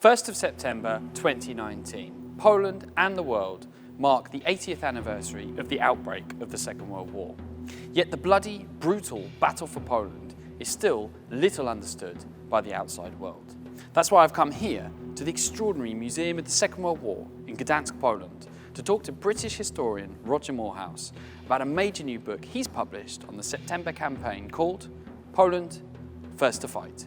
1st of September 2019, Poland and the world mark the 80th anniversary of the outbreak of the Second World War. Yet the bloody, brutal battle for Poland is still little understood by the outside world. That's why I've come here to the extraordinary Museum of the Second World War in Gdansk, Poland, to talk to British historian Roger Moorhouse about a major new book he's published on the September campaign called Poland, First to Fight.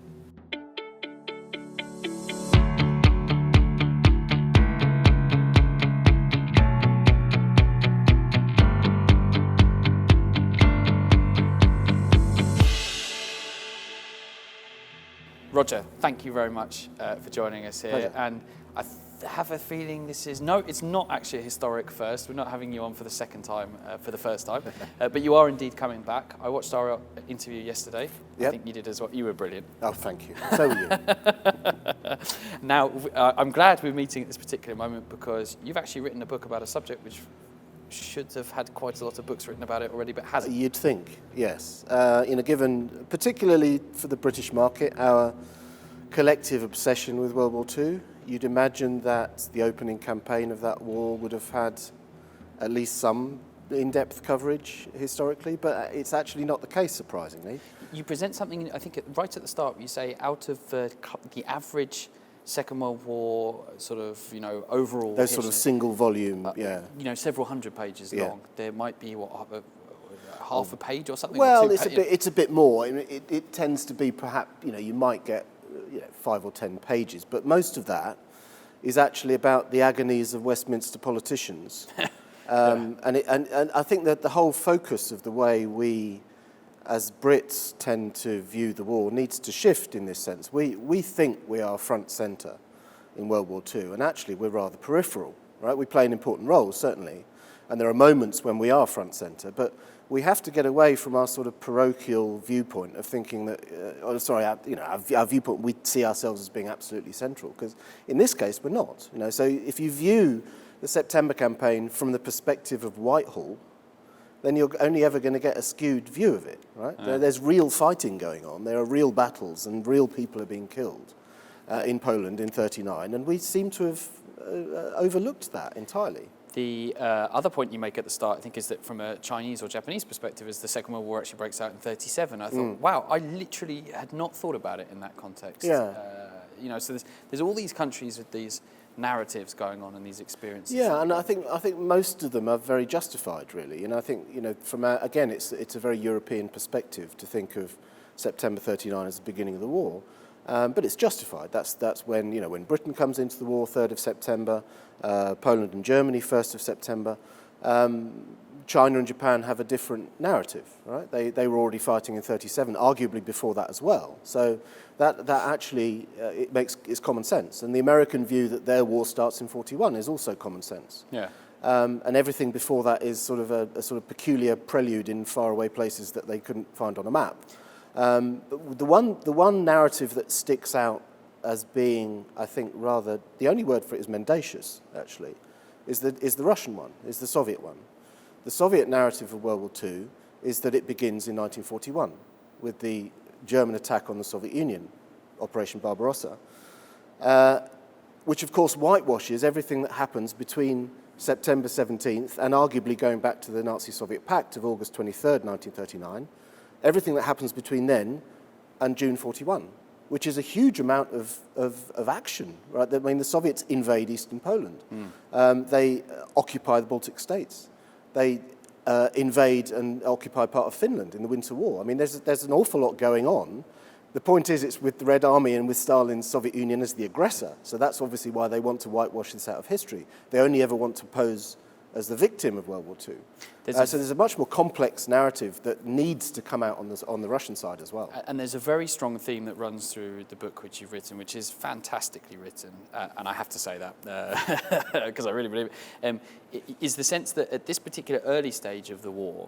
Roger, thank you very much for joining us here. Pleasure. And I have a feeling this is, it's not actually a historic first. We're not having you on for the second time, for the first time. But you are indeed coming back. I watched our interview yesterday. Yep. I think you did as well. You were brilliant. Oh, thank you. So were you. Now, I'm glad we're meeting at this particular moment because you've actually written a book about a subject which should have had quite a lot of books written about it already, but hasn't. You'd think, yes. In a given, particularly for the British market, our collective obsession with World War II, you'd imagine that the opening campaign of that war would have had at least some in-depth coverage historically, but it's actually not the case, surprisingly. You present something, I think, right at the start, you say out of the average Second World War sort of, overall... Those sort of single volume, yeah. Several hundred pages long. There might be, half a page or something? Well, it's a bit more. It tends to be perhaps, you might get 5 or 10 pages, but most of that is actually about the agonies of Westminster politicians. And I think that the whole focus of the way we, as Brits, tend to view the war needs to shift in this sense. We think we are front centre in World War II, and actually we're rather peripheral, right? We play an important role, certainly, and there are moments when we are front centre, but we have to get away from our sort of parochial viewpoint of thinking that, our viewpoint, we see ourselves as being absolutely central, because in this case we're not. So if you view the September campaign from the perspective of Whitehall, then you're only ever going to get a skewed view of it, right? There's real fighting going on, there are real battles, and real people are being killed in Poland in '39, and we seem to have overlooked that entirely. The other point you make at the start, I think, is that from a Chinese or Japanese perspective, as the Second World War actually breaks out in '37, I thought, wow, I literally had not thought about it in that context. Yeah. So there's all these countries with these narratives going on and these experiences. Yeah, and I think most of them are very justified, really. And I think, from again, it's a very European perspective to think of September '39 as the beginning of the war. But it's justified. That's when when Britain comes into the war, 3rd of September, Poland and Germany, 1st of September. China and Japan have a different narrative, right? They were already fighting in '37, arguably before that as well. So that actually it's common sense. And the American view that their war starts in '41 is also common sense. Yeah. And everything before that is sort of a sort of peculiar prelude in faraway places that they couldn't find on a map. The one narrative that sticks out as being, I think, rather, the only word for it is mendacious, actually, is the Russian one, is the Soviet one. The Soviet narrative of World War II is that it begins in 1941 with the German attack on the Soviet Union, Operation Barbarossa, which of course whitewashes everything that happens between September 17th and arguably going back to the Nazi-Soviet Pact of August 23rd, 1939, everything that happens between then and June 41, which is a huge amount of action, right? I mean, the Soviets invade eastern Poland. They occupy the Baltic states. They invade and occupy part of Finland in the Winter War. I mean, there's an awful lot going on. The point is, it's with the Red Army and with Stalin's Soviet Union as the aggressor. So that's obviously why they want to whitewash this out of history. They only ever want to pose as the victim of World War II. So there's a much more complex narrative that needs to come out on the Russian side as well. And there's a very strong theme that runs through the book which you've written, which is fantastically written, and I have to say that, because I really believe it, is the sense that at this particular early stage of the war,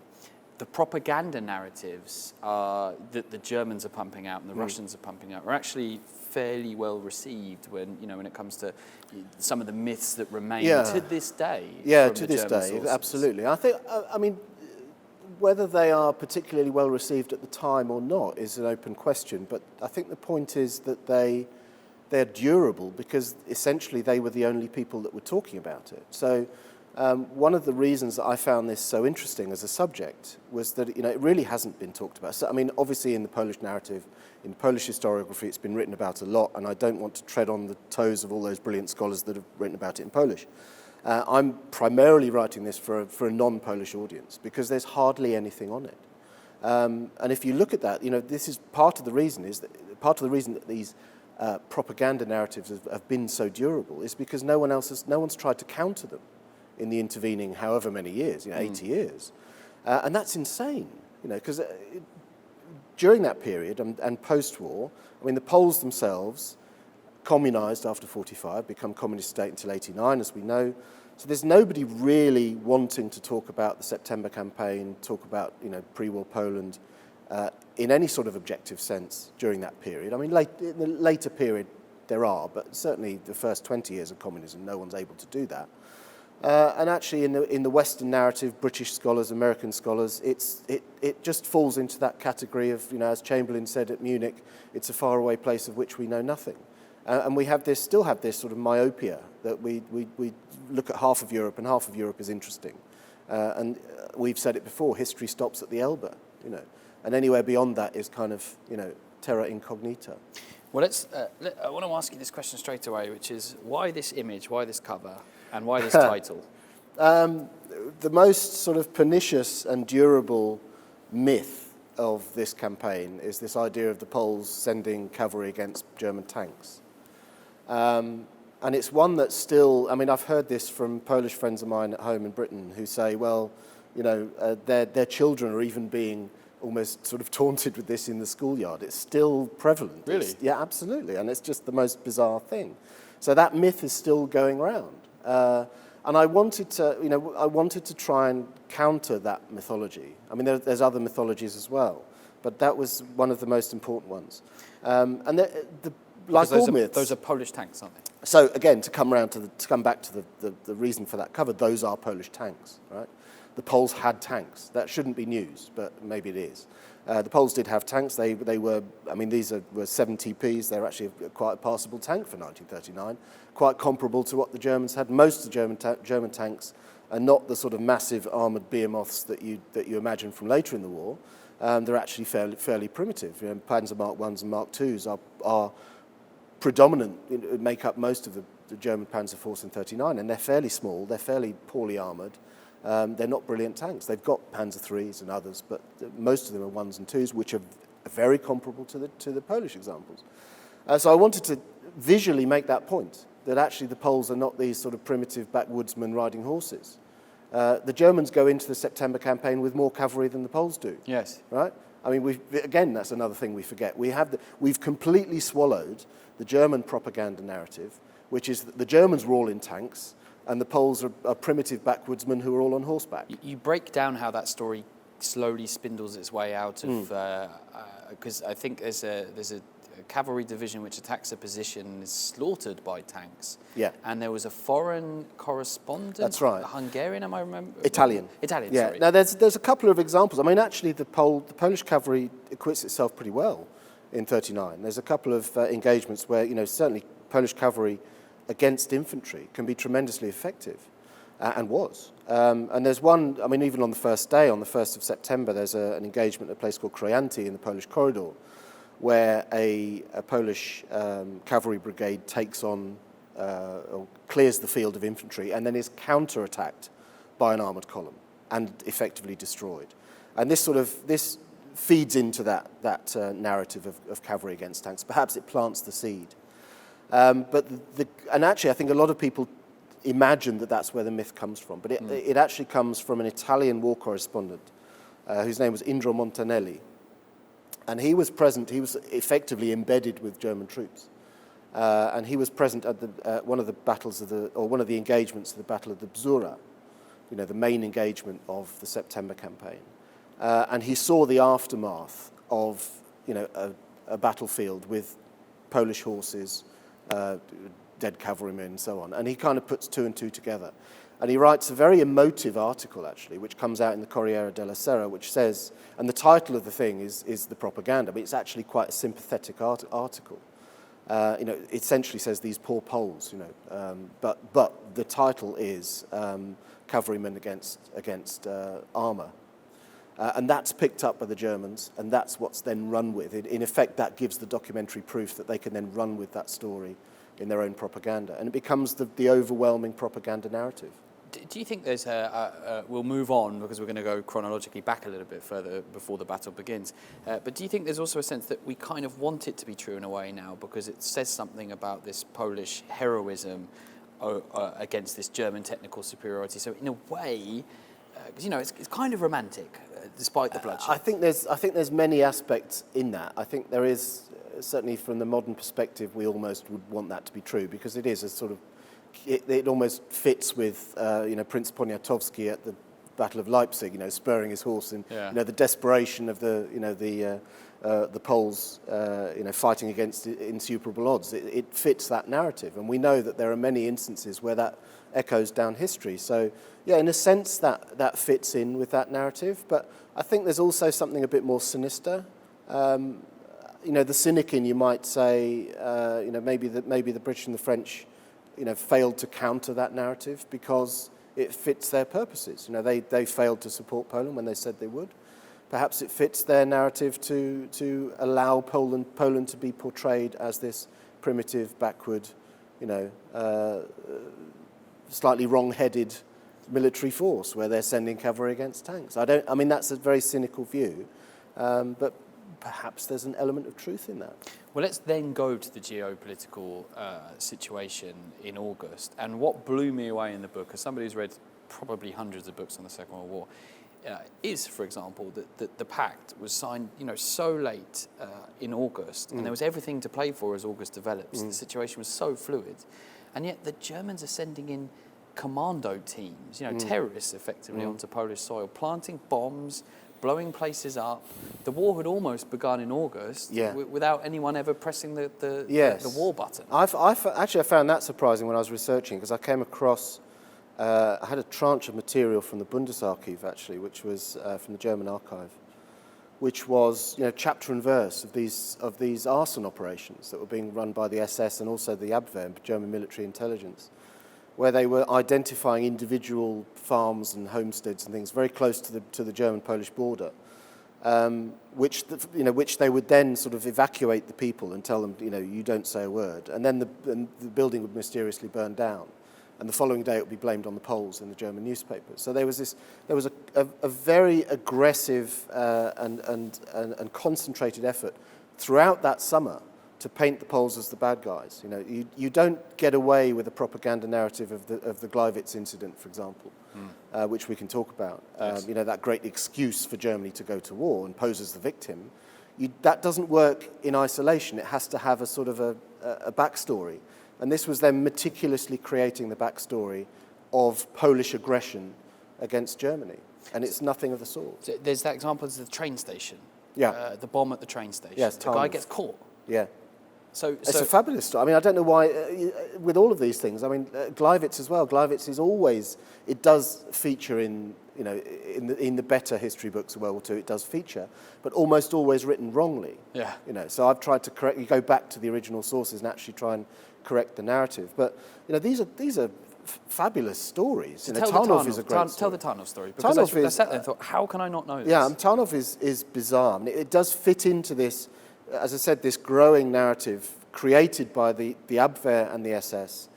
the propaganda narratives that the Germans are pumping out and the Russians are pumping out are actually fairly well received when it comes to some of the myths that remain to this day. Yeah, to this day, absolutely. I think, whether they are particularly well received at the time or not is an open question, but I think the point is that they they're durable because essentially they were the only people that were talking about it. So one of the reasons that I found this so interesting as a subject was that it really hasn't been talked about. So, I mean, obviously in the Polish narrative, in Polish historiography, it's been written about a lot, and I don't want to tread on the toes of all those brilliant scholars that have written about it in Polish. I'm primarily writing this for a non-Polish audience because there's hardly anything on it. And if you look at that, this is part of the reason that these propaganda narratives have been so durable is because no one's tried to counter them in the intervening however many years, 80 years. And that's insane, because during that period and post-war, I mean, the Poles themselves communized after 45, become communist state until 89, as we know. So there's nobody really wanting to talk about the September campaign, talk about, pre-war Poland in any sort of objective sense during that period. I mean, in the later period there are, but certainly the first 20 years of communism, no one's able to do that. And actually, in the Western narrative, British scholars, American scholars, it just falls into that category of, as Chamberlain said at Munich, it's a faraway place of which we know nothing. And we still have this sort of myopia that we look at half of Europe, and half of Europe is interesting. And we've said it before: history stops at the Elbe, and anywhere beyond that is kind of, terra incognita. Well, I want to ask you this question straight away, which is why this image, why this cover, and why this title? The most sort of pernicious and durable myth of this campaign is this idea of the Poles sending cavalry against German tanks. And it's one that still, I mean, I've heard this from Polish friends of mine at home in Britain who say, well, their children are even being almost sort of taunted with this in the schoolyard. It's still prevalent. Really? Yeah, absolutely. And it's just the most bizarre thing. So that myth is still going around. And I wanted to try and counter that mythology. I mean, there's other mythologies as well, but that was one of the most important ones. And like all myths, those are Polish tanks, aren't they? So again, to come back to the reason for that cover, those are Polish tanks, right? The Poles had tanks. That shouldn't be news, but maybe it is. The Poles did have tanks. They were, I mean, these were 7TPs. They're actually quite a passable tank for 1939, quite comparable to what the Germans had. Most of the German tanks are not the sort of massive armoured behemoths that you imagine from later in the war. They're actually fairly primitive. Panzer Mark 1s and Mark 2s are predominant, make up most of the German Panzer Force in 39, and they're fairly small. They're fairly poorly armoured. They're not brilliant tanks. They've got Panzer IIIs and others, but most of them are 1s and 2s, which are very comparable to the Polish examples. So I wanted to visually make that point, that actually the Poles are not these sort of primitive backwoodsmen riding horses. The Germans go into the September campaign with more cavalry than the Poles do. Yes. Right? I mean, again, that's another thing we forget. We've completely swallowed the German propaganda narrative, which is that the Germans were all in tanks, and the Poles are primitive backwoodsmen who are all on horseback. You break down how that story slowly spindles its way out of, because I think there's a cavalry division which attacks a position and is slaughtered by tanks. Yeah. And there was a foreign correspondent. That's right. Hungarian, am I remember? Italian. Italian, yeah. sorry. Now, there's a couple of examples. I mean, actually, the Polish cavalry acquits itself pretty well in 39. There's a couple of engagements where, certainly Polish cavalry against infantry can be tremendously effective, and was. And there's one, I mean, even on the first day, on the 1st of September, there's an engagement at a place called Krojanty in the Polish corridor, where a Polish cavalry brigade takes on, or clears the field of infantry, and then is counterattacked by an armoured column and effectively destroyed. And this feeds into that narrative of cavalry against tanks. Perhaps it plants the seed. And actually, I think a lot of people imagine that that's where the myth comes from, but it actually comes from an Italian war correspondent whose name was Indro Montanelli. And he was present, he was effectively embedded with German troops. And he was present at one of the battles one of the engagements of the Battle of the Bzura, the main engagement of the September campaign. And he saw the aftermath of, a battlefield with Polish horses, dead cavalrymen and so on. And he kind of puts two and two together. And he writes a very emotive article, actually, which comes out in the Corriere della Sera, which says, and the title of the thing is the propaganda, but it's actually quite a sympathetic article. it essentially says these poor Poles, but the title is Cavalrymen against armour. And that's picked up by the Germans, and that's what's then run with. In effect, that gives the documentary proof that they can then run with that story in their own propaganda. And it becomes the overwhelming propaganda narrative. Do you think there's we'll move on because we're going to go chronologically back a little bit further before the battle begins, but do you think there's also a sense that we kind of want it to be true in a way now because it says something about this Polish heroism against this German technical superiority? So in a way, it's kind of romantic, despite the bloodshed. I think there's many aspects in that. I think there is, certainly from the modern perspective, we almost would want that to be true because it is a sort of, it almost fits with Prince Poniatowski at the Battle of Leipzig, spurring his horse, and the desperation of the Poles, fighting against insuperable odds. It fits that narrative, and we know that there are many instances where that echoes down history. So, in a sense, that fits in with that narrative. But I think there's also something a bit more sinister. The cynic in you might say, maybe the British and the French, failed to counter that narrative because it fits their purposes. They failed to support Poland when they said they would. Perhaps it fits their narrative to allow Poland to be portrayed as this primitive, backward, slightly wrong-headed military force where they're sending cavalry against tanks. That's a very cynical view, but perhaps there's an element of truth in that. Well, let's then go to the geopolitical situation in August. And what blew me away in the book, as somebody who's read probably hundreds of books on the Second World War, is, for example, that the pact was signed, so late in August, and there was everything to play for as August develops. The situation was so fluid, and yet the Germans are sending in commando teams, terrorists effectively onto Polish soil, planting bombs, blowing places up. The war had almost begun in August without anyone ever pressing the war button. I found that surprising when I was researching because I came across, I had a tranche of material from the Bundesarchiv actually, which was from the German archive, which was chapter and verse of these arson operations that were being run by the SS and also the Abwehr, German military intelligence, where they were identifying individual farms and homesteads and things very close to the German-Polish border, which they would then sort of evacuate the people and tell them, you don't say a word, and then the building would mysteriously burn down, and the following day it would be blamed on the Poles in the German newspapers. So there was a very aggressive and concentrated effort throughout that summer to paint the Poles as the bad guys. You don't get away with a propaganda narrative of the Gleiwitz incident, for example, which we can talk about. Yes. That great excuse for Germany to go to war and pose as the victim. That doesn't work in isolation. It has to have a sort of a backstory. And this was them meticulously creating the backstory of Polish aggression against Germany. And it's nothing of the sort. So there's that example of the train station. Yeah. The bomb at the train station. Yes, the guy gets caught. Yeah. So it's a fabulous story. I don't know why, with all of these things, Gleiwitz as well. Gleiwitz is always, it does feature in the better history books of World War II, it does feature, but almost always written wrongly. Yeah. So I've tried to go back to the original sources and actually try and correct the narrative. But, these are fabulous stories. So Tarnów is a great story. Tell the Tarnów story, because I sat there and thought, how can I not know this? Yeah, Tarnów is bizarre. It does fit into this, as I said, this growing narrative created by the Abwehr and the SS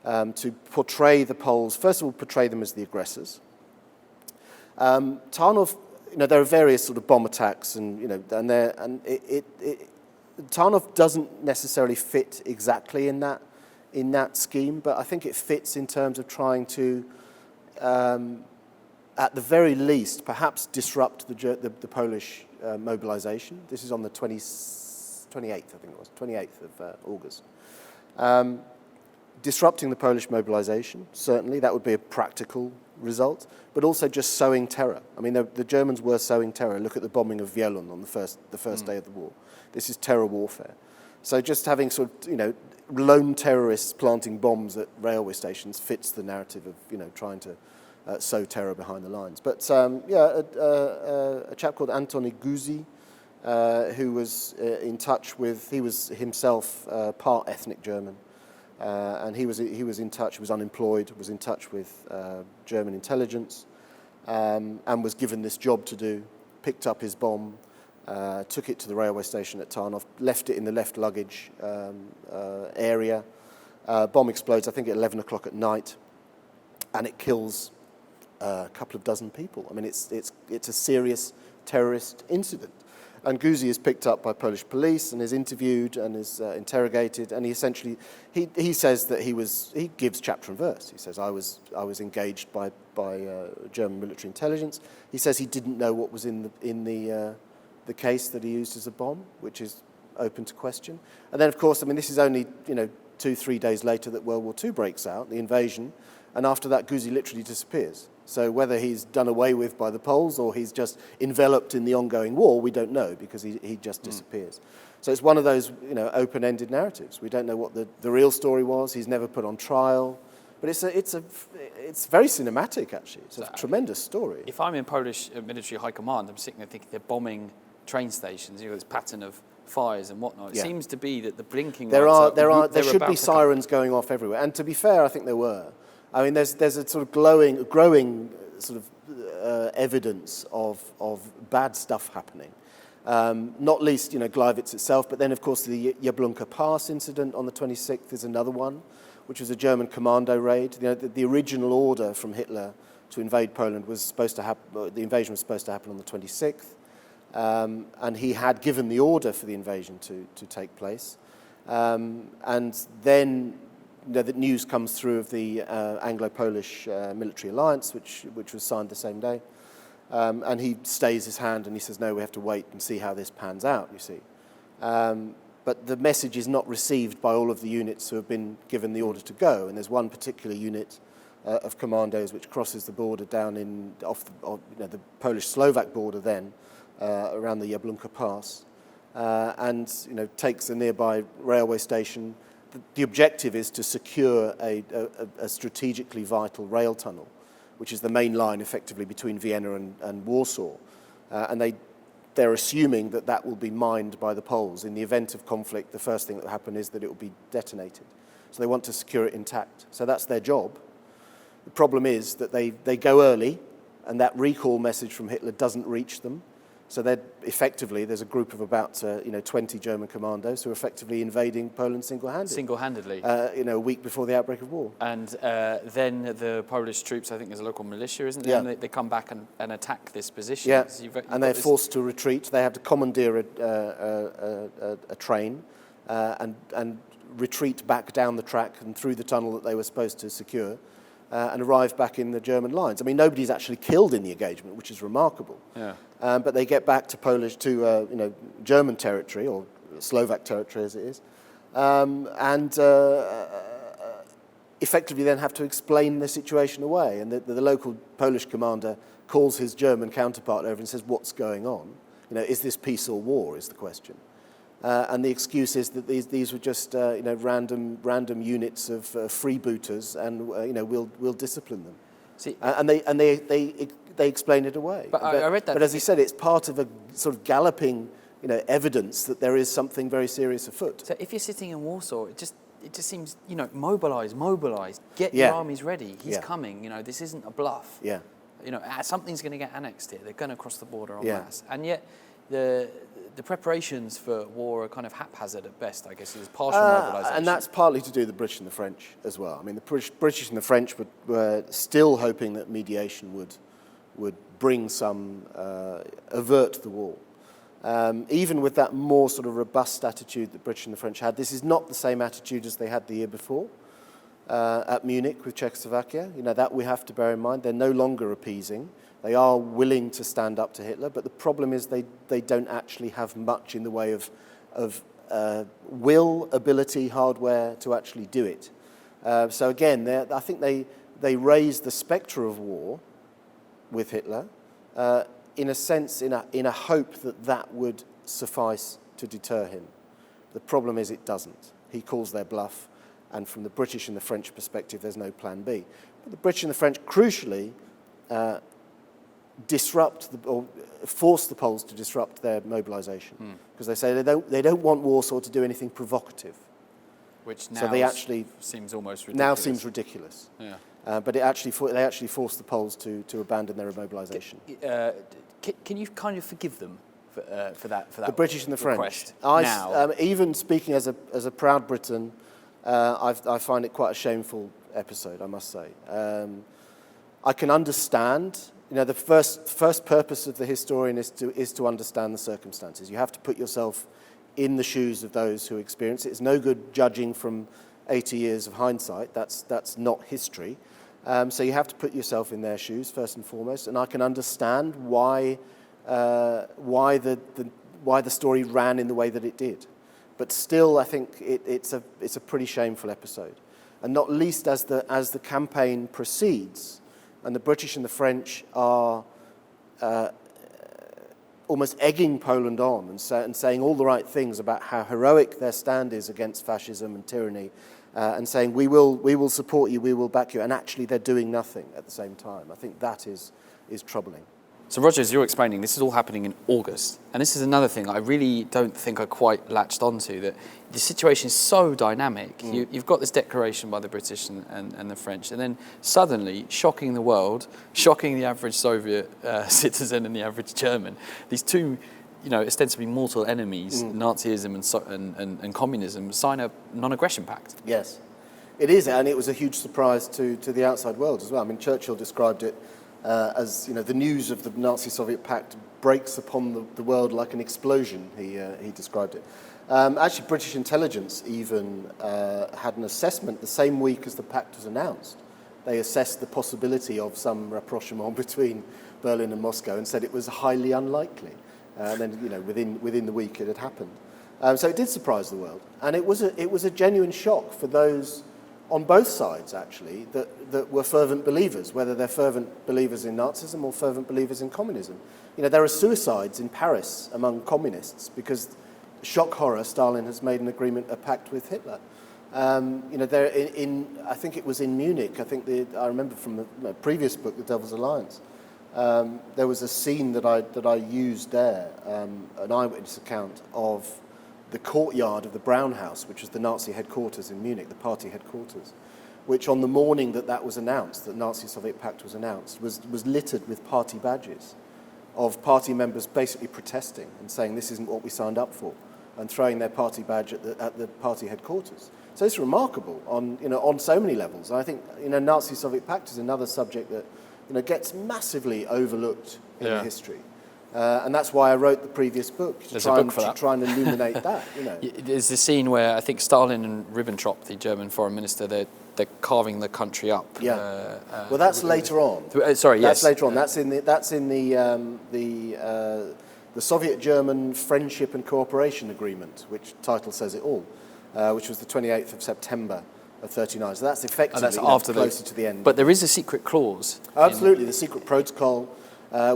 to portray the Poles, first of all, portray them as the aggressors. Tarnów, there are various sort of bomb attacks, Tarnów doesn't necessarily fit exactly in that scheme, but I think it fits in terms of trying to, at the very least, perhaps disrupt the Polish mobilization. This is on the 28th, I think it was, 28th of August. Disrupting the Polish mobilization, certainly, that would be a practical result, but also just sowing terror. The Germans were sowing terror. Look at the bombing of Wielun on the first day of the war. This is terror warfare. So just having sort of, lone terrorists planting bombs at railway stations fits the narrative of, trying to sow terror behind the lines. But, a chap called Antoni Guzi, who was in touch with, he was himself part ethnic German, and he was in touch, was unemployed, was in touch with German intelligence, and was given this job to do, picked up his bomb, took it to the railway station at Tarnów, left it in the left luggage area. Bomb explodes, I think, at 11 o'clock at night, and it kills a couple of dozen people. I mean, it's a serious terrorist incident. And Guzi is picked up by Polish police and is interviewed and is interrogated. And he essentially he says that he gives chapter and verse. He says, I was engaged by German military intelligence. He says he didn't know what was in the case that he used as a bomb, which is open to question. And then, of course, I mean, this is only 2-3 days later that World War II breaks out, the invasion, and after that, Guzi literally disappears. So whether he's done away with by the Poles or he's just enveloped in the ongoing war, we don't know, because he just disappears. So it's one of those open-ended narratives. We don't know what the real story was. He's never put on trial, but it's very cinematic, actually. It's a tremendous story. If I'm in Polish military high command, I'm sitting there thinking they're bombing train stations. This pattern of fires and whatnot. It seems to be that the blinking lights there should be sirens going off everywhere. And to be fair, I think there were. I mean, there's a sort of growing sort of evidence of bad stuff happening. Not least, Gleiwitz itself, but then, of course, the Jablonka Pass incident on the 26th is another one, which was a German commando raid. The original order from Hitler to invade Poland was supposed to happen. The invasion was supposed to happen on the 26th, and he had given the order for the invasion to take place, and then. The news comes through of the Anglo-Polish military alliance, which was signed the same day, and he stays his hand and he says, no, we have to wait and see how this pans out, you see. But the message is not received by all of the units who have been given the order to go, and there's one particular unit of commandos which crosses the border down off the Polish-Slovak border then, around the Jablonka Pass, and takes a nearby railway station. The objective is to secure a strategically vital rail tunnel, which is the main line effectively between Vienna and Warsaw. And they're assuming that will be mined by the Poles. In the event of conflict, the first thing that will happen is that it will be detonated. So they want to secure it intact. So that's their job. The problem is that they go early, and that recall message from Hitler doesn't reach them. So there's a group of about 20 German commandos who are effectively invading Poland single-handedly. A week before the outbreak of war. And then the Polish troops, I think there's a local militia, isn't there? Yeah. And they come back and attack this position. Yeah, So and they're forced to retreat. They have to commandeer a train and retreat back down the track and through the tunnel that they were supposed to secure. And arrive back in the German lines. I mean, nobody's actually killed in the engagement, which is remarkable. Yeah. But they get back to German territory, or Slovak territory as it is, and effectively then have to explain the situation away. And the local Polish commander calls his German counterpart over and says, "What's going on? Is this peace or war?" is the question. And the excuse is that these were just random units of freebooters, and we'll discipline them. See, and they explain it away. But I read that. But as he said, it's part of a sort of galloping evidence that there is something very serious afoot. So if you're sitting in Warsaw, it just seems mobilize, get your armies ready. He's coming. This isn't a bluff. Yeah. Something's going to get annexed here. They're going to cross the border en masse, and yet the preparations for war are kind of haphazard at best, I guess. There's partial mobilisation. And that's partly to do with the British and the French as well. I mean, the British and the French were still hoping that mediation would bring some, avert the war. Even with that more sort of robust attitude that the British and the French had, this is not the same attitude as they had the year before at Munich with Czechoslovakia. That we have to bear in mind. They're no longer appeasing. They are willing to stand up to Hitler, but the problem is they don't actually have much in the way of will, ability, hardware to actually do it. So again, I think they raised the spectre of war with Hitler in a sense, in a hope that would suffice to deter him. The problem is it doesn't. He calls their bluff, and from the British and the French perspective, there's no plan B. But the British and the French, crucially, or force the Poles to disrupt their mobilization, because they say they don't want Warsaw to do anything provocative. Which now So they actually seems almost ridiculous. Now seems ridiculous. Yeah. But they actually forced the Poles to abandon their mobilization. Can you kind of forgive them for that? The British and the French. Request Now, even speaking as a proud Briton, I find it quite a shameful episode, I must say. I can understand. The first purpose of the historian is to understand the circumstances. You have to put yourself in the shoes of those who experience it. It's no good judging from 80 years of hindsight. That's not history. So you have to put yourself in their shoes first and foremost. And I can understand why the story ran in the way that it did. But still, I think it's a pretty shameful episode, and not least as the campaign proceeds, and the British and the French are almost egging Poland on and saying all the right things about how heroic their stand is against fascism and tyranny, and saying we will support you, we will back you, and actually they're doing nothing at the same time. I think that is troubling. So Roger, as you're explaining, this is all happening in August. And this is another thing I really don't think I quite latched onto, that the situation is so dynamic. You've got this declaration by the British and the French, and then suddenly, shocking the world, shocking the average Soviet citizen and the average German, these two ostensibly mortal enemies, Nazism and communism, sign a non-aggression pact. Yes, it is, and it was a huge surprise to the outside world as well. I mean, Churchill described it as the news of the Nazi-Soviet pact breaks upon the world like an explosion. He described it. Actually, British intelligence even had an assessment the same week as the pact was announced. They assessed the possibility of some rapprochement between Berlin and Moscow and said it was highly unlikely. And then, within the week, it had happened. So it did surprise the world, and it was a genuine shock for those on both sides, actually, that were fervent believers, whether they're fervent believers in Nazism or fervent believers in communism. There are suicides in Paris among communists because, shock horror, Stalin has made a pact with Hitler. I think it was in Munich. I remember from the previous book, The Devil's Alliance. There was a scene that I used there, an eyewitness account of the courtyard of the Brown House, which was the Nazi headquarters in Munich, the party headquarters, which on the morning that was announced, that Nazi-Soviet pact was announced, was littered with party badges of party members basically protesting and saying this isn't what we signed up for, and throwing their party badge at the party headquarters. So it's remarkable on so many levels. And I think Nazi-Soviet pact is another subject that gets massively overlooked in the history. And that's why I wrote the previous book, to try and illuminate that. There's a scene where I think Stalin and Ribbentrop, the German foreign minister, they're carving the country up. Yeah. Well, that's later on. That's later on. That's in the Soviet-German Friendship and Cooperation Agreement, which title says it all, which was the 28th of September of 1939. So that's effectively closer to the end. But there is a secret clause. Absolutely, the secret protocol,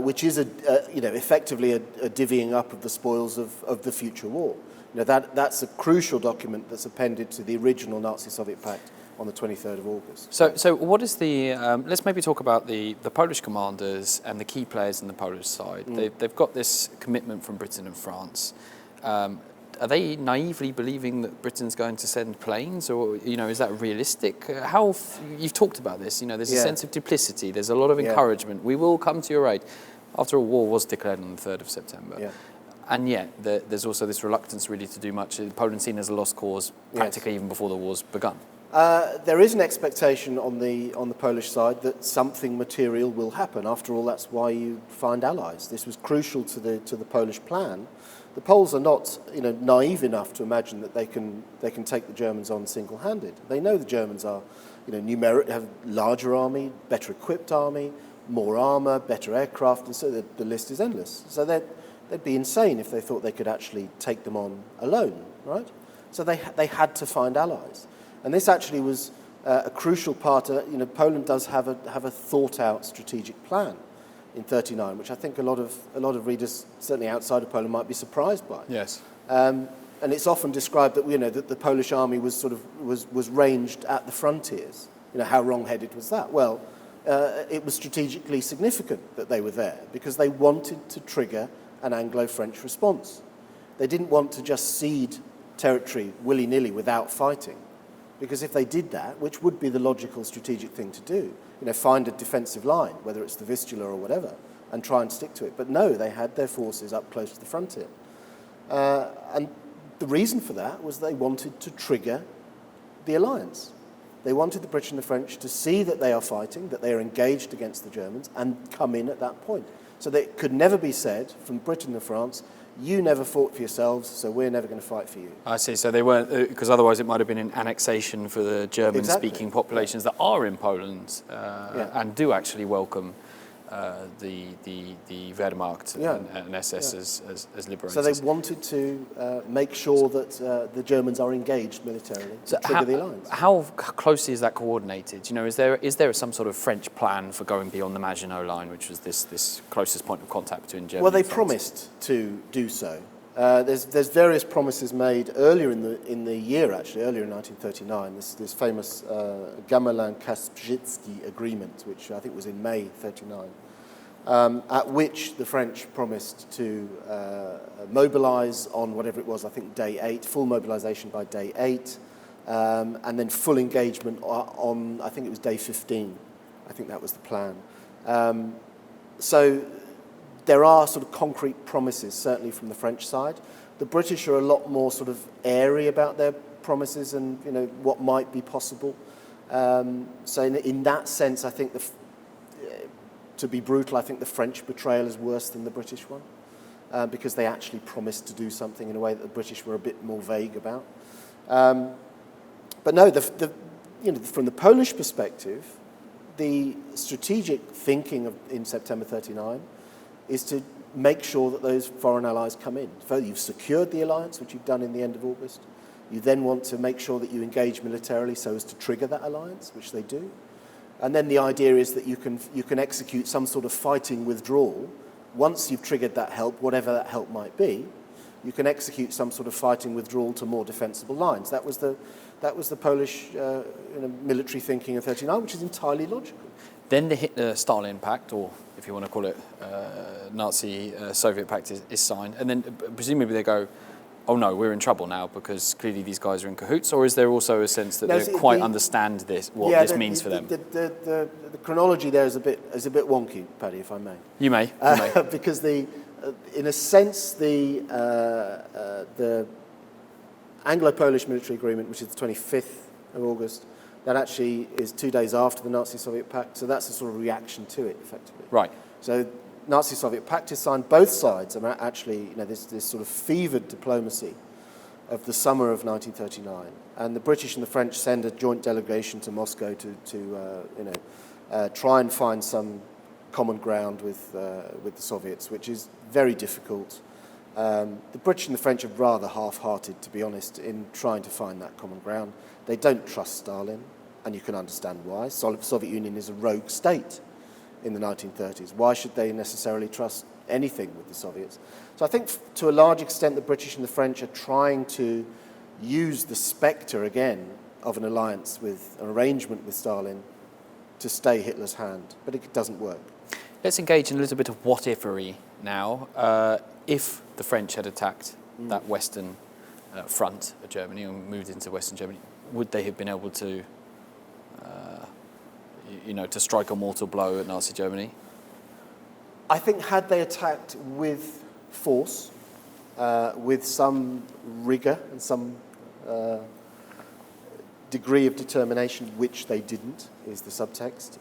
which is effectively a divvying up of the spoils of the future war. That's a crucial document that's appended to the original Nazi-Soviet pact on the 23rd of August. So what is the? Let's maybe talk about the Polish commanders and the key players in the Polish side. They've got this commitment from Britain and France. Are they naively believing that Britain's going to send planes, or is that realistic? You've talked about this. There's a sense of duplicity. There's a lot of encouragement. We will come to your aid. After all, war was declared on the 3rd of September. Yeah. And yet, there's also this reluctance really to do much. Poland's seen as a lost cause practically even before the war's begun. There is an expectation on the Polish side that something material will happen. After all, that's why you find allies. This was crucial to the Polish plan. The Poles are not, naive enough to imagine that they can take the Germans on single-handed. They know the Germans are, have a larger army, better equipped army, more armour, better aircraft, and so the list is endless. So they'd be insane if they thought they could actually take them on alone, right? So they had to find allies, and this actually was a crucial part. Poland does have a thought-out strategic plan in 1939, which I think a lot of readers, certainly outside of Poland, might be surprised by. Yes. And it's often described that that the Polish army was ranged at the frontiers. How wrong-headed was that? Well, it was strategically significant that they were there because they wanted to trigger an Anglo-French response. They didn't want to just cede territory willy-nilly without fighting, because if they did that, which would be the logical strategic thing to do, find a defensive line, whether it's the Vistula or whatever, and try and stick to it. But no, they had their forces up close to the frontier. And the reason for that was they wanted to trigger the alliance. They wanted the British and the French to see that they are fighting, that they are engaged against the Germans, and come in at that point. So that it could never be said from Britain and France, you never fought for yourselves, so we're never going to fight for you. I see. So they weren't, because otherwise it might have been an annexation for the German-speaking populations that are in Poland and do actually welcome the Wehrmacht and SS as liberators. So they wanted to make sure that the Germans are engaged militarily to trigger the alliance. How closely is that coordinated? Is there some sort of French plan for going beyond the Maginot Line, which was this closest point of contact between Germany? Well, they and France? promised to do so. There's various promises made earlier in the year, actually, earlier in 1939. This famous Gamelin-Kasprzycki agreement, which I think was in May 1939. At which the French promised to mobilize on whatever it was, I think day 8, full mobilization by day 8, and then full engagement on, I think it was day 15. I think that was the plan. So there are sort of concrete promises, certainly from the French side. The British are a lot more sort of airy about their promises and what might be possible. So in that sense, I think to be brutal, I think the French betrayal is worse than the British one, because they actually promised to do something in a way that the British were a bit more vague about. But no, from the Polish perspective, the strategic thinking in September 1939 is to make sure that those foreign allies come in. So you've secured the alliance, which you've done in the end of August. You then want to make sure that you engage militarily so as to trigger that alliance, which they do. And then the idea is that you can execute some sort of fighting withdrawal. Once you've triggered that help, whatever that help might be, you can execute some sort of fighting withdrawal to more defensible lines. That was the Polish military thinking in 1939, which is entirely logical. Then the Hitler-Stalin Pact, or if you want to call it Nazi-Soviet Pact, is signed. And then presumably they go, oh no, we're in trouble now because clearly these guys are in cahoots, or is there also a sense that they quite understand this, this means for them? The chronology there is a bit wonky, Paddy, if I may. You may. Because in a sense, the Anglo-Polish military agreement, which is the 25th of August, that actually is 2 days after the Nazi-Soviet Pact, so that's a sort of reaction to it, effectively. Right. So Nazi-Soviet Pact is signed. Both sides are actually, this sort of fevered diplomacy of the summer of 1939, and the British and the French send a joint delegation to Moscow to try and find some common ground with the Soviets, which is very difficult. The British and the French are rather half-hearted, to be honest, in trying to find that common ground. They don't trust Stalin, and you can understand why. The Soviet Union is a rogue state in the 1930s. Why should they necessarily trust anything with the Soviets? So I think to a large extent the British and the French are trying to use the spectre again of an alliance with an arrangement with Stalin to stay Hitler's hand, but it doesn't work. Let's engage in a little bit of what-ifery now. If the French had attacked that western front of Germany and moved into Western Germany, would they have been able to to strike a mortal blow at Nazi Germany? I think had they attacked with force, with some rigour and some degree of determination, which they didn't, is the subtext,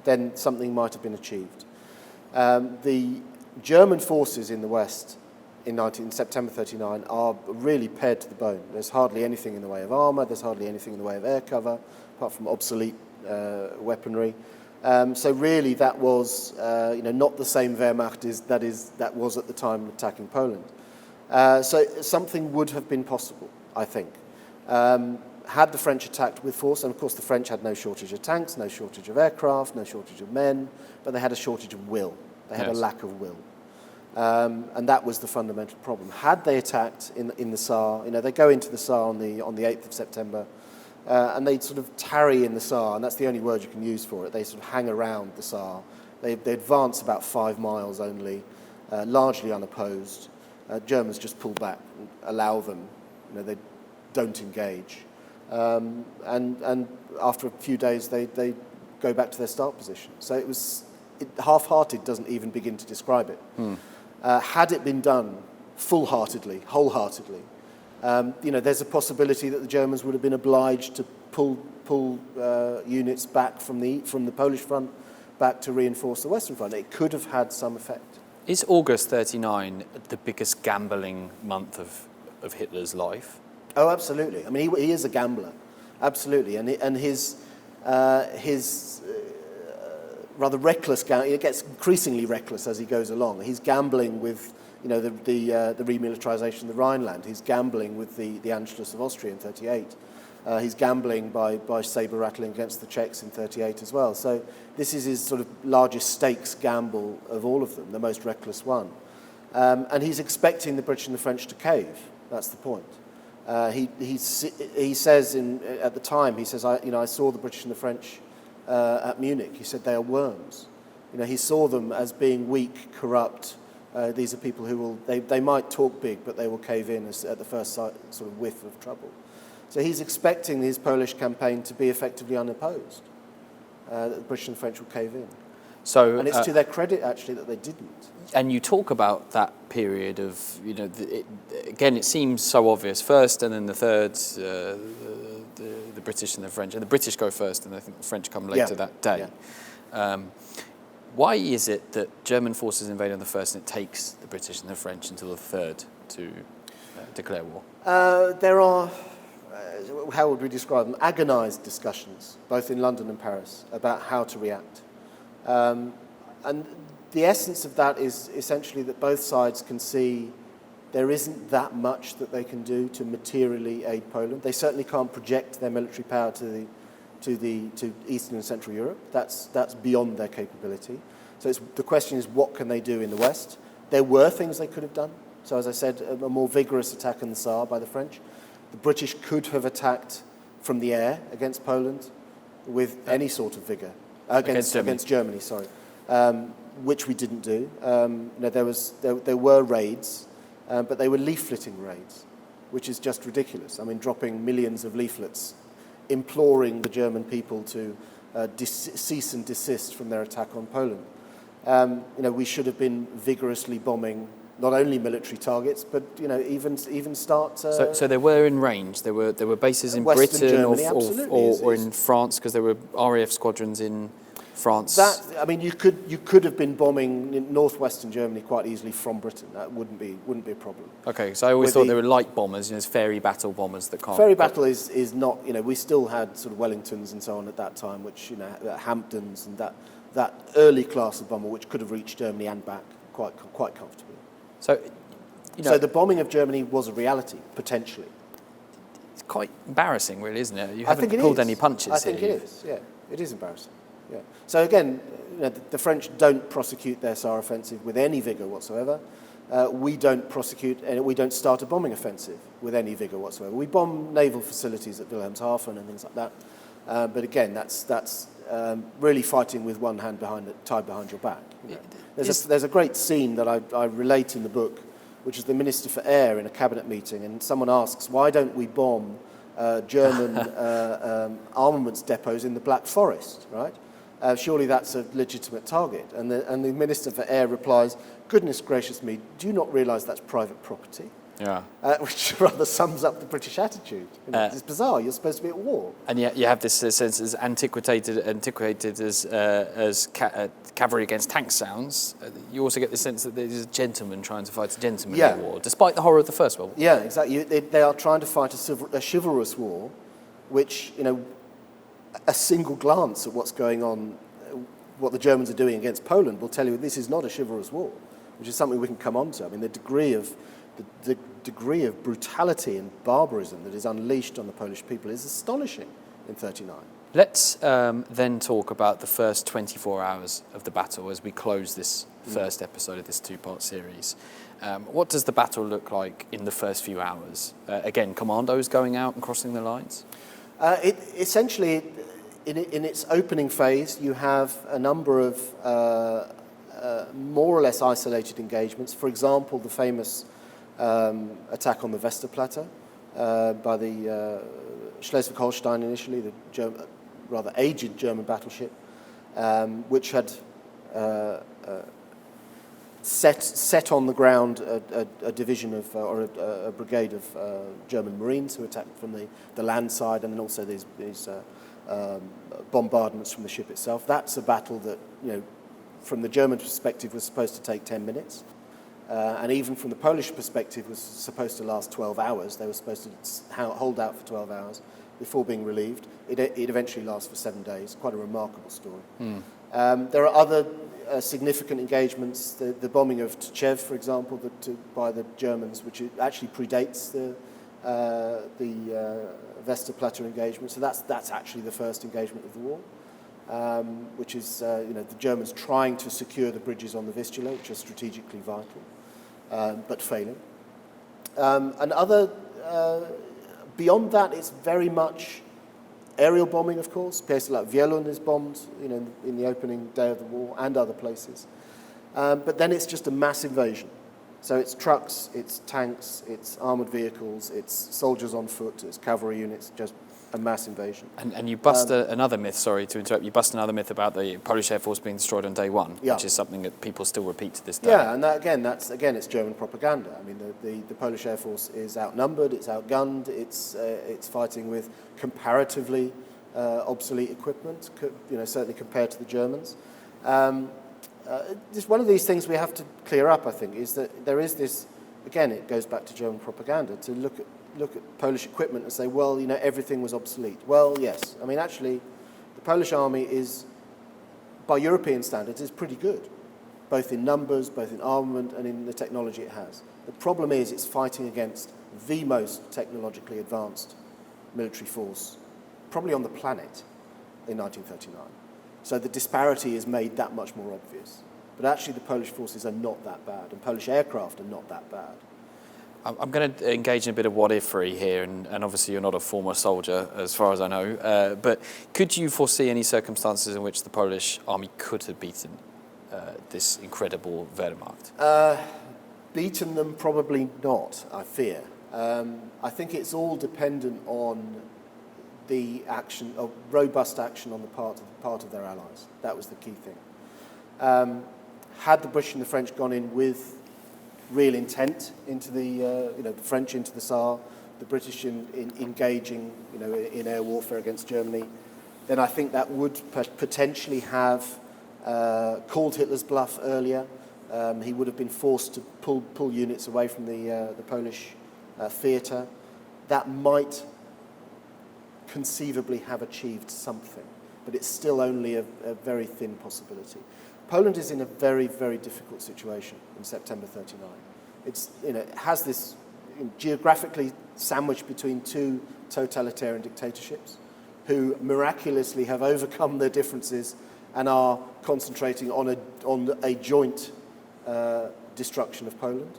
then something might have been achieved. The German forces in the West in September 1939 are really pared to the bone. There's hardly anything in the way of armour, there's hardly anything in the way of air cover, apart from obsolete weaponry. So really that was not the same Wehrmacht that was at the time attacking Poland. So something would have been possible, I think. Had the French attacked with force, and of course the French had no shortage of tanks, no shortage of aircraft, no shortage of men, but they had a shortage of will. They had a lack of will. And that was the fundamental problem. Had they attacked in the Saar, they go into the Saar on the 8th of September and they sort of tarry in the Saar, and that's the only word you can use for it. They sort of hang around the Saar. They advance about 5 miles only, largely unopposed. Germans just pull back and allow them. They don't engage. And after a few days, they go back to their start position. So half-hearted doesn't even begin to describe it. Had it been done full-heartedly, wholeheartedly, there's a possibility that the Germans would have been obliged to pull units back from the Polish front back to reinforce the Western front. It could have had some effect. Is August 39 the biggest gambling month of Hitler's life? Oh, absolutely. I mean, he is a gambler, absolutely, and his rather reckless gambling. It gets increasingly reckless as he goes along. He's gambling with the remilitarization of the Rhineland. He's gambling with the Anschluss of Austria in 1938. He's gambling by saber rattling against the Czechs in 1938 as well. So this is his sort of largest stakes gamble of all of them, the most reckless one. And he's expecting the British and the French to cave. That's the point. He says at the time, he says, I saw the British and the French at Munich. He said they are worms. He saw them as being weak, corrupt. These are people who they might talk big, but they will cave in at the first sort of whiff of trouble. So he's expecting his Polish campaign to be effectively unopposed, that the British and the French will cave in. So, and it's to their credit, actually, that they didn't. And you talk about that period of, again, it seems so obvious. First and then the third, the British and the French. And the British go first, and I think the French come later that day. Yeah. Why is it that German forces invade on the first and it takes the British and the French until the third to declare war? There are, how would we describe them, agonised discussions, both in London and Paris, about how to react. And the essence of that is essentially that both sides can see there isn't that much that they can do to materially aid Poland. They certainly can't project their military power to Eastern and Central Europe. That's beyond their capability. So the question is, what can they do in the West? There were things they could have done. So as I said, a more vigorous attack in the Saar by the French. The British could have attacked from the air against Poland with any sort of vigour. Against Germany, which we didn't do. There were raids, but they were leafleting raids, which is just ridiculous. I mean, dropping millions of leaflets, imploring the German people to cease and desist from their attack on Poland. We should have been vigorously bombing not only military targets, but even start. So they were in range. There were bases in Western Britain Germany, or in France, because there were RAF squadrons in France. You could have been bombing in northwestern Germany quite easily from Britain. That wouldn't be a problem. Okay, so I always thought they were light bombers, ferry battle bombers that can't. Ferry battle is not. We still had sort of Wellingtons and so on at that time, which Hamptons and that early class of bomber, which could have reached Germany and back quite comfortably. So, so the bombing of Germany was a reality, potentially. It's quite embarrassing, really, isn't it? You haven't pulled any punches. I think it is. Yeah, it is embarrassing. Yeah. So again, the French don't prosecute their Saar offensive with any vigour whatsoever. We don't start a bombing offensive with any vigour whatsoever. We bomb naval facilities at Wilhelmshaven and things like that. But again, that's really fighting with one hand tied behind your back. There's a great scene that I relate in the book, which is the Minister for Air in a cabinet meeting, and someone asks, why don't we bomb German armaments depots in the Black Forest, right? Surely that's a legitimate target. And the Minister for Air replies, goodness gracious me, do you not realise that's private property? Yeah. Which rather sums up the British attitude. It's bizarre. You're supposed to be at war. And yet you have this sense as antiquated as cavalry against tanks sounds. You also get the sense that there's a gentleman trying to fight a gentlemanly war, despite the horror of the First World War. Yeah, exactly. They are trying to fight a chivalrous war, which, a single glance at what's going on, what the Germans are doing against Poland will tell you this is not a chivalrous war, which is something we can come on to. I mean, the degree of brutality and barbarism that is unleashed on the Polish people is astonishing in 1939. Let's then talk about the first 24 hours of the battle as we close this first episode of this two-part series. What does the battle look like in the first few hours? Again, commandos going out and crossing the lines? Essentially, in its opening phase, you have a number of more or less isolated engagements. For example, the famous attack on the Westerplatte by the Schleswig-Holstein initially, the rather aged German battleship, which had set on the ground a division of, or a brigade of German Marines who attacked from the land side, and then also these bombardments from the ship itself. That's a battle that, from the German perspective, was supposed to take 10 minutes. And even from the Polish perspective, was supposed to last 12 hours. They were supposed to hold out for 12 hours before being relieved. It eventually lasts for 7 days. Quite a remarkable story. There are other significant engagements. The bombing of Tczew, for example, by the Germans, which actually predates the Westerplatte engagement. So that's actually the first engagement of the war, which is the Germans trying to secure the bridges on the Vistula, which are strategically vital, but failing. And other beyond that, it's very much aerial bombing, of course. Places like Wielun is bombed, in the opening day of the war, and other places. But then it's just a mass invasion. So it's trucks, it's tanks, it's armoured vehicles, it's soldiers on foot, it's cavalry units, just a mass invasion. And you bust another myth, sorry to interrupt, you bust another myth about the Polish Air Force being destroyed on day one, which is something that people still repeat to this day. Yeah, and it's German propaganda. I mean, the Polish Air Force is outnumbered, it's outgunned, it's fighting with comparatively obsolete equipment, certainly compared to the Germans. Just one of these things we have to clear up, I think, is that there is this, again, it goes back to German propaganda, to look at Polish equipment and say, well, everything was obsolete. Well, yes. I mean, actually, the Polish army is, by European standards, is pretty good, both in numbers, both in armament, and in the technology it has. The problem is it's fighting against the most technologically advanced military force, probably on the planet, in 1939. So the disparity is made that much more obvious. But actually, the Polish forces are not that bad, and Polish aircraft are not that bad. I'm going to engage in a bit of what-if-ery here, and obviously you're not a former soldier, as far as I know, but could you foresee any circumstances in which the Polish army could have beaten this incredible Wehrmacht? Beaten them? Probably not, I fear. I think it's all dependent on the action, or robust action on the part of their allies. That was the key thing. Had the British and the French gone in with real intent into the French into the Saar, the British in engaging in air warfare against Germany, then I think that would potentially have called Hitler's bluff earlier. He would have been forced to pull units away from the Polish theatre. That might conceivably have achieved something, but it's still only a very thin possibility. Poland is in a very, very difficult situation in September 39. It has this geographically sandwiched between two totalitarian dictatorships who miraculously have overcome their differences and are concentrating on a joint destruction of Poland.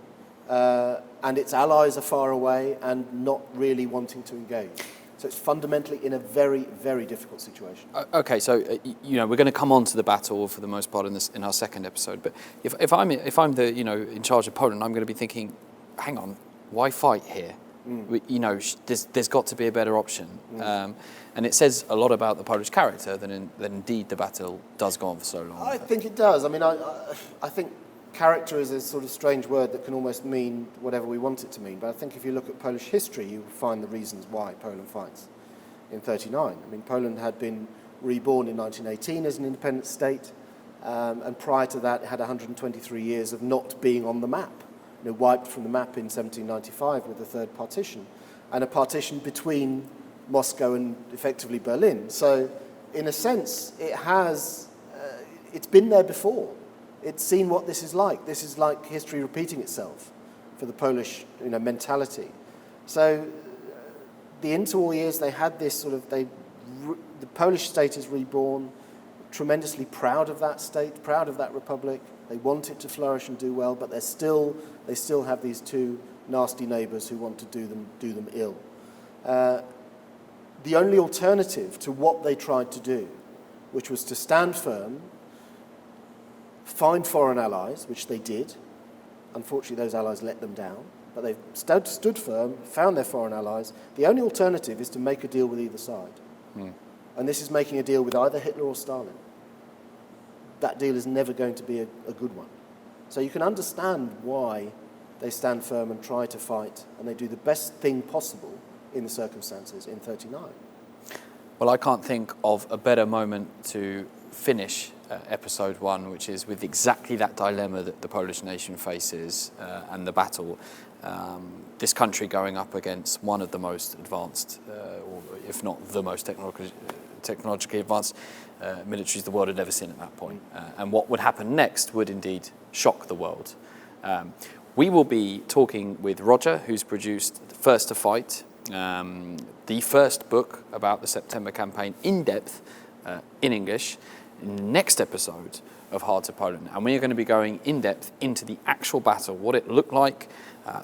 And its allies are far away and not really wanting to engage. So it's fundamentally in a very, very difficult situation. Okay, so we're going to come on to the battle for the most part in our second episode. But if I'm the in charge of Poland, I'm going to be thinking, hang on, why fight here? There's got to be a better option. And it says a lot about the Polish character that indeed the battle does go on for so long. I think it does. I mean, I think character is a sort of strange word that can almost mean whatever we want it to mean. But I think if you look at Polish history, you find the reasons why Poland fights in 39. I mean, Poland had been reborn in 1918 as an independent state, and prior to that, it had 123 years of not being on the map. Wiped from the map in 1795 with the Third Partition, and a partition between Moscow and effectively Berlin. So, in a sense, it's been there before. It's seen what this is like. This is like history repeating itself for the Polish, mentality. So, the interwar years, they had this sort of the Polish state is reborn, tremendously proud of that state, proud of that republic. They want it to flourish and do well, but they still have these two nasty neighbours who want to do them ill. the only alternative to what they tried to do, which was to stand firm, find foreign allies, which they did. Unfortunately, those allies let them down. But they stood firm, found their foreign allies. The only alternative is to make a deal with either side. And this is making a deal with either Hitler or Stalin. That deal is never going to be a good one. So you can understand why they stand firm and try to fight, and they do the best thing possible in the circumstances in 1939. Well, I can't think of a better moment to finish episode 1, which is with exactly that dilemma that the Polish nation faces and the battle. This country going up against one of the most advanced, or if not the most technologically advanced militaries the world had ever seen at that point. And what would happen next would indeed shock the world. We will be talking with Roger, who's produced First to Fight, the first book about the September campaign in depth in English, in the next episode of Hearts of Poland. And we are going to be going in depth into the actual battle, what it looked like,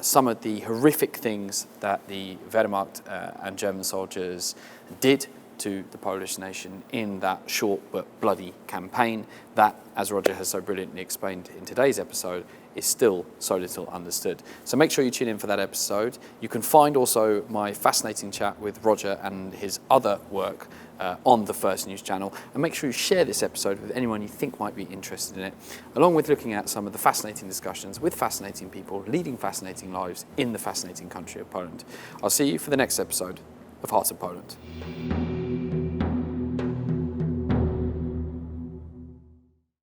some of the horrific things that the Wehrmacht and German soldiers did to the Polish nation in that short but bloody campaign that, as Roger has so brilliantly explained in today's episode, is still so little understood. So make sure you tune in for that episode. You can find also my fascinating chat with Roger and his other work on the First News channel, and make sure you share this episode with anyone you think might be interested in it, along with looking at some of the fascinating discussions with fascinating people leading fascinating lives in the fascinating country of Poland. I'll see you for the next episode of Hearts of Poland.